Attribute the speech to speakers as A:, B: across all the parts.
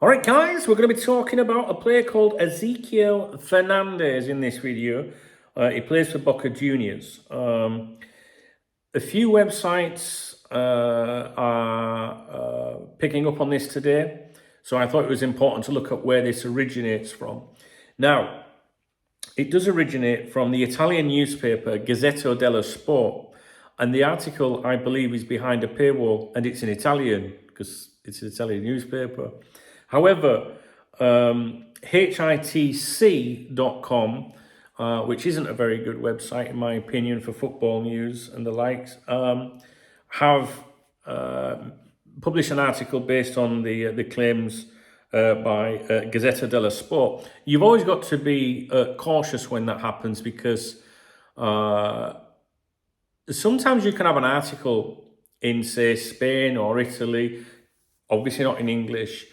A: All right, guys, we're going to be talking about a player called Ezequiel Fernandez in this video. He plays for Boca Juniors. A few websites are picking up on this today, so I thought it was important to look at where this originates from. Now, it does originate from the Italian newspaper Gazzetta dello Sport, and the article, I believe, is behind a paywall, and it's in Italian because it's an Italian newspaper. However, hitc.com, which isn't a very good website, in my opinion, for football news and the likes, have published an article based on the claims by Gazzetta dello Sport. You've always got to be cautious when that happens, because sometimes you can have an article in, say, Spain or Italy, obviously not in English,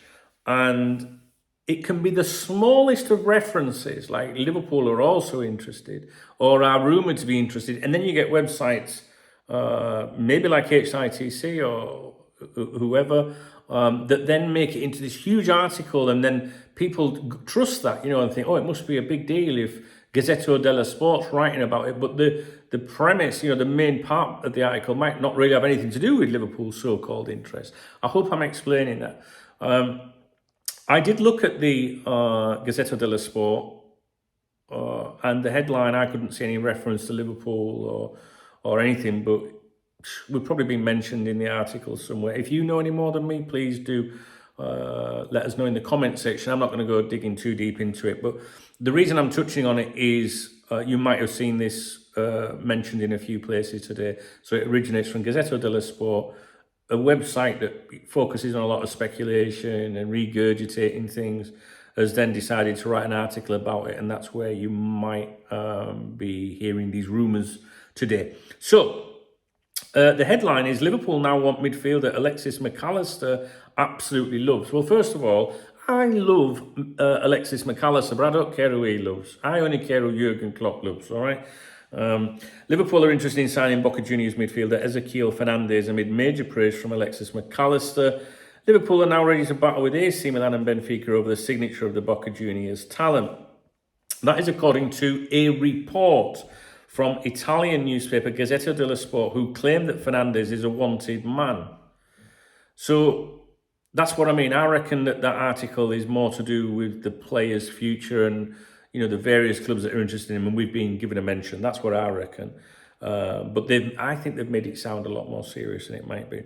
A: and it can be the smallest of references, like Liverpool are also interested or are rumoured to be interested. And then you get websites, maybe like HITC or whoever, that then make it into this huge article, and then people trust that, and think, oh, it must be a big deal if Gazzetta dello Sport's writing about it. But the premise, the main part of the article might not really have anything to do with Liverpool's so-called interest. I hope I'm explaining that. I did look at the Gazzetta dello Sport, and the headline, I couldn't see any reference to Liverpool or anything, but we've probably been mentioned in the article somewhere. If you know any more than me, please do let us know in the comment section. I'm not going to go digging too deep into it, but the reason I'm touching on it is you might have seen this mentioned in a few places today. So it originates from Gazzetta dello Sport, a website that focuses on a lot of speculation and regurgitating things, has then decided to write an article about it, and that's where you might be hearing these rumours today. So, the headline is, Liverpool now want midfielder Alexis McAllister absolutely loves. Well, first of all, I love Alexis McAllister, but I don't care who he loves. I only care who Jurgen Klopp loves, all right? Liverpool are interested in signing Boca Juniors midfielder Ezequiel Fernandez amid major praise from Alexis McAllister. Liverpool are now ready to battle with AC Milan and Benfica over the signature of the Boca Juniors talent. That is according to a report from Italian newspaper Gazzetta dello Sport, who claim that Fernandez is a wanted man. So that's what I mean. I reckon that article is more to do with the player's future and the various clubs that are interested in him, and we've been given a mention. That's what I reckon. But I think they've made it sound a lot more serious than it might be.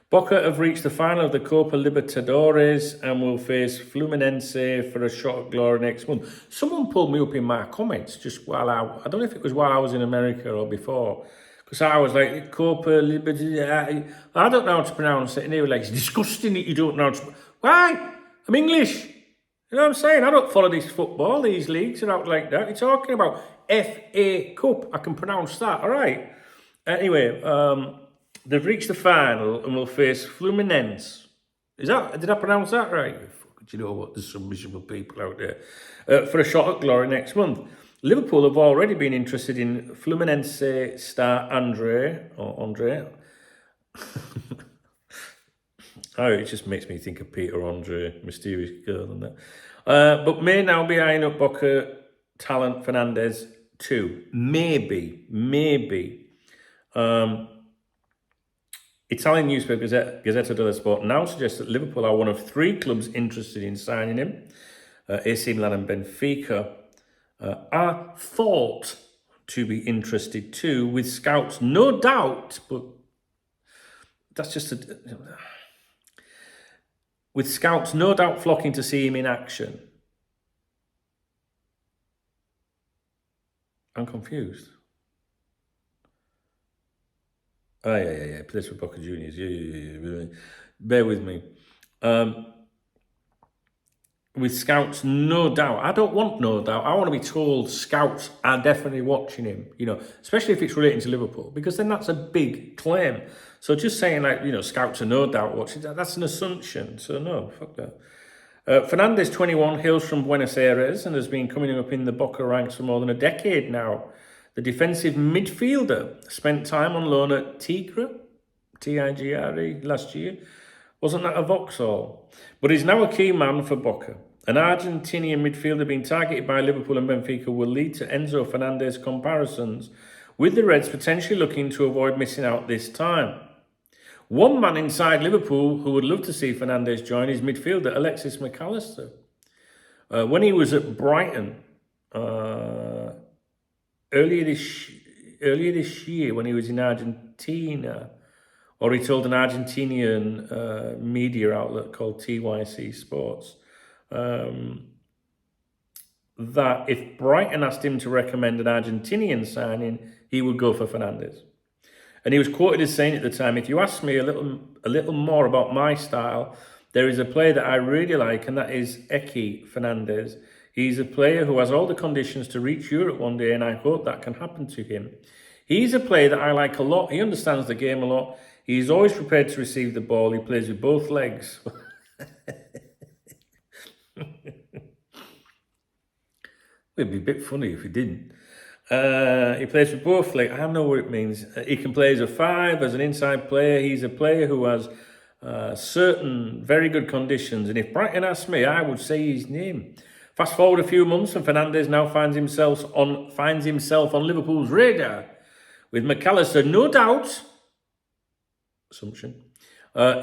A: Boca have reached the final of the Copa Libertadores and will face Fluminense for a shot at glory next month. Someone pulled me up in my comments just while I don't know if it was while I was in America or before, because I was like, Copa Libertadores, I don't know how to pronounce it, and they were like, it's disgusting that you don't know how to. Why? I'm English. You know what I'm saying? I don't follow this football, these leagues are out like that. You're talking about FA Cup. I can pronounce that, all right? Anyway, they've reached the final and will face Fluminense. Did I pronounce that right? Do you know what? There's some miserable people out there. For a shot at glory next month. Liverpool have already been interested in Fluminense star Andre. Oh, it just makes me think of Peter Andre, mysterious girl and that. But may now be eyeing up Boca talent Fernandez too. Maybe. Italian newspaper Gazzetta dello Sport now suggests that Liverpool are one of 3 clubs interested in signing him. AC Milan and Benfica are thought to be interested too, with scouts, no doubt, but that's just with scouts no doubt flocking to see him in action. I'm confused. Oh, yeah. Plays for Boca Juniors. Yeah. Bear with me. With scouts, no doubt. I don't want no doubt. I want to be told scouts are definitely watching him, especially if it's relating to Liverpool, because then that's a big claim. So just saying scouts are no doubt watching, that's an assumption. So no, fuck that. Fernandez, 21, hails from Buenos Aires and has been coming up in the Boca ranks for more than a decade now. The defensive midfielder spent time on loan at Tigre, Tigre, last year, Wasn't that a Vauxhall? But he's now a key man for Boca. An Argentinian midfielder being targeted by Liverpool and Benfica will lead to Enzo Fernandez comparisons, with the Reds potentially looking to avoid missing out this time. One man inside Liverpool who would love to see Fernandez join is midfielder Alexis McAllister. When he was at Brighton earlier this year, when he was in Argentina, or he told an Argentinian media outlet called TYC Sports that if Brighton asked him to recommend an Argentinian signing, he would go for Fernandez. And he was quoted as saying at the time, if you ask me a little more about my style, there is a player that I really like, and that is Eki Fernandez. He's a player who has all the conditions to reach Europe one day, and I hope that can happen to him. He's a player that I like a lot. He understands the game a lot. He's always prepared to receive the ball. He plays with both legs. It'd be a bit funny if he didn't. He plays with both legs. I don't know what it means. He can play as a 5, as an inside player. He's a player who has certain very good conditions. And if Brighton asked me, I would say his name. Fast forward a few months, and Fernandez now finds himself on Liverpool's radar, with McAllister, no doubt,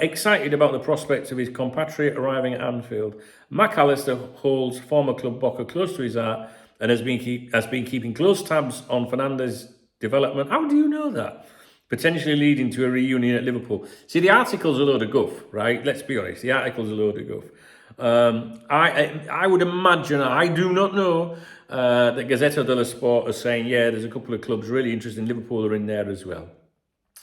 A: excited about the prospects of his compatriot arriving at Anfield. McAllister holds former club Boca close to his heart and has been keeping close tabs on Fernandez's development. How do you know that? Potentially leading to a reunion at Liverpool. See, the article's a load of guff, right? Let's be honest. The article's a load of guff. I would imagine, I do not know, that Gazzetta dello Sport are saying, yeah, there's a couple of clubs really interested in Liverpool are in there as well.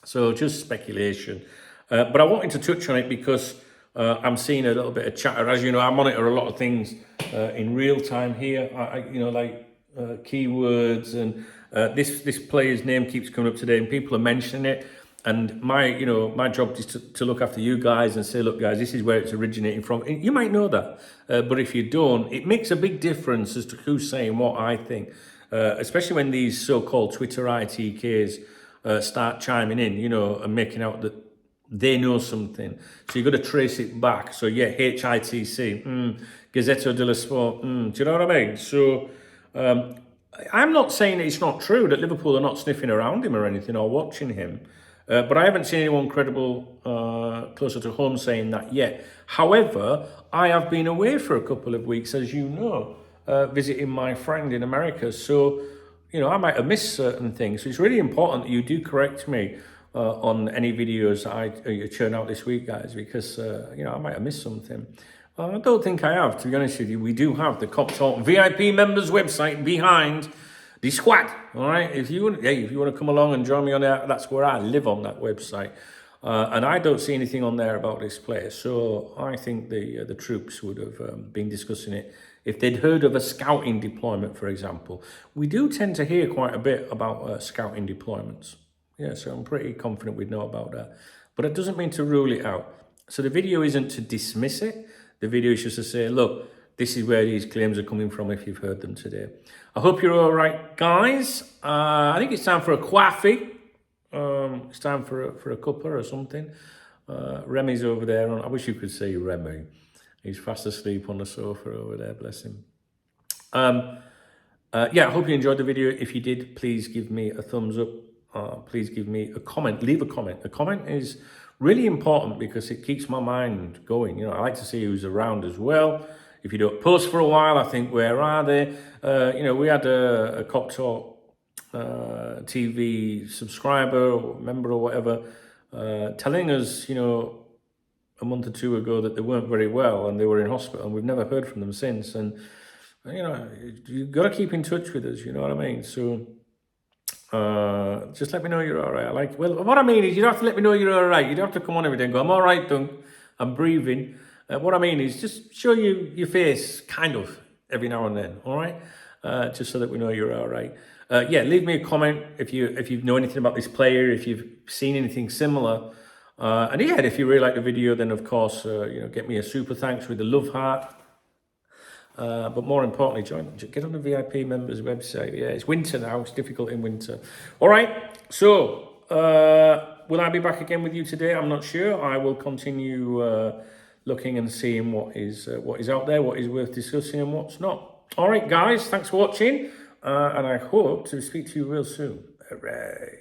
A: So just speculation. But I wanted to touch on it because I'm seeing a little bit of chatter. As you know, I monitor a lot of things in real time here. Keywords, and this player's name keeps coming up today, and people are mentioning it. And my job is to look after you guys and say, look, guys, this is where it's originating from. You might know that, but if you don't, it makes a big difference as to who's saying what, I think, especially when these so-called Twitter ITKs start chiming in, and making out that they know something. So you've got to trace it back. So yeah, HITC, Gazzetta dello Sport, do you know what I mean? So I'm not saying it's not true that Liverpool are not sniffing around him or anything or watching him. But I haven't seen anyone credible closer to home saying that yet. However, I have been away for a couple of weeks, as you know, visiting my friend in America. So, I might have missed certain things. So it's really important that you do correct me on any videos that I churn out this week, guys, because, I might have missed something. I don't think I have, to be honest with you. We do have the Cop Talk VIP members website behind the squad, all right? If you want to come along and join me on that, that's where I live, on that website. And I don't see anything on there about this player. So I think the troops would have been discussing it if they'd heard of a scouting deployment, for example. We do tend to hear quite a bit about scouting deployments. Yeah, so I'm pretty confident we'd know about that. But it doesn't mean to rule it out. So the video isn't to dismiss it. The video is just to say, look, this is where these claims are coming from if you've heard them today. I hope you're all right, guys. I think it's time for a coffee. It's time for a cuppa or something. Remy's over there. I wish you could see Remy. He's fast asleep on the sofa over there, bless him. I hope you enjoyed the video. If you did, please give me a thumbs up. Please give me a comment. Leave a comment. A comment is really important because it keeps my mind going. I like to see who's around as well. If you don't post for a while, I think, where are they? We had a Cop Talk TV subscriber or member or whatever telling us, a month or two ago that they weren't very well and they were in hospital, and we've never heard from them since. And, you've got to keep in touch with us, you know what I mean? So just let me know you're all right. What I mean is you don't have to let me know you're all right. You don't have to come on every day and go, I'm all right, Dunk, I'm breathing. What I mean is just show you your face, kind of, every now and then, all right? Just so that we know you're all right. Leave me a comment if you know anything about this player, if you've seen anything similar. If you really like the video, then of course, get me a super thanks with the love heart. But more importantly, get on the VIP members website. Yeah, it's winter now. It's difficult in winter. All right. So Will I be back again with you today? I'm not sure. I will continue looking and seeing what is out there, what is worth discussing and what's not. All right, guys, thanks for watching, and I hope to speak to you real soon. Hooray.